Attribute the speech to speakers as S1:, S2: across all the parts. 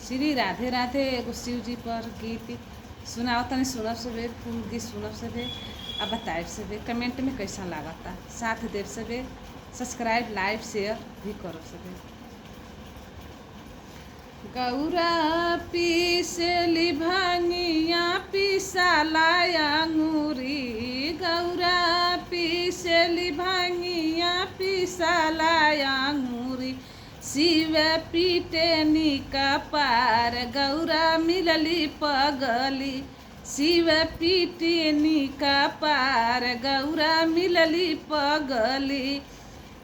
S1: श्री राधे राधे एगो शिव जी पर गीत सुनाओ तनी सुनब सबे फूल गीत सुनब सबे आ बताइब सबे कमेंट में कैसा लागता साथ देव सबे सब्सक्राइब लाइक शेयर भी करो सबे। गौरा पीसली भांगिया पीसाला अंगूरी गौरा पीसली भांगिया पीसाला अंगूरी शिव पीटे निका पार गौरा मिलली पगली शिव पीटे निका पार गौरा मिलली पगली।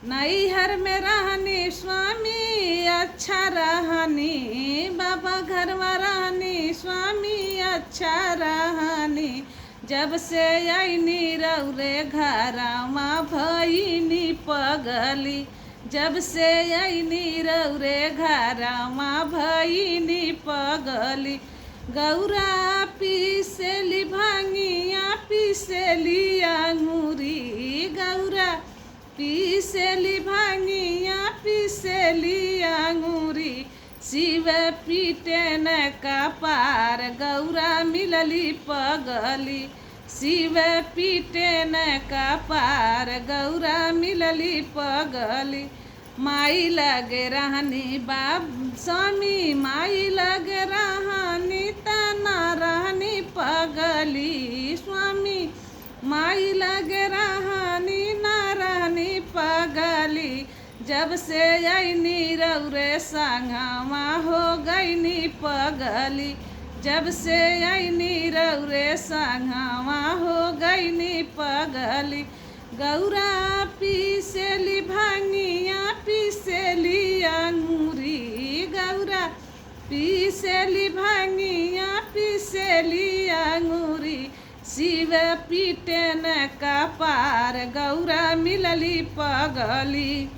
S1: नैहर में रहनी स्वामी अच्छा रहनी बाबा घर में रहनी स्वामी अच्छा रहनी जब से आईनी रौरे घरमा भईनी पगली जब से आईनी रौरे घरमा भईनी पगली। गौरा पीसली भांगिया पीसली अंगूरी गौरा पीसली भांगिया पीसली अंगूरी शिव पीटे न का पार गौरा मिलली पगली शिव पीटे न का पार गौरा मिलली पगली। माई लगे रहनी बाब स्वामी माई लगे रहनी तना रहनी पगली स्वामी माई लगे रहनी ना रहनी पगली जब से आईनी रौरे संगमा हो गईनी पगली जब से आईनी रौरे संगमा हो गईनी पगली। गौरा पीसली भांगिया पीसली अंगूरी गौरा पीसली भांगिया पीसली अंगूरी शिव पीटे न का पार गौरा मिलली पगली।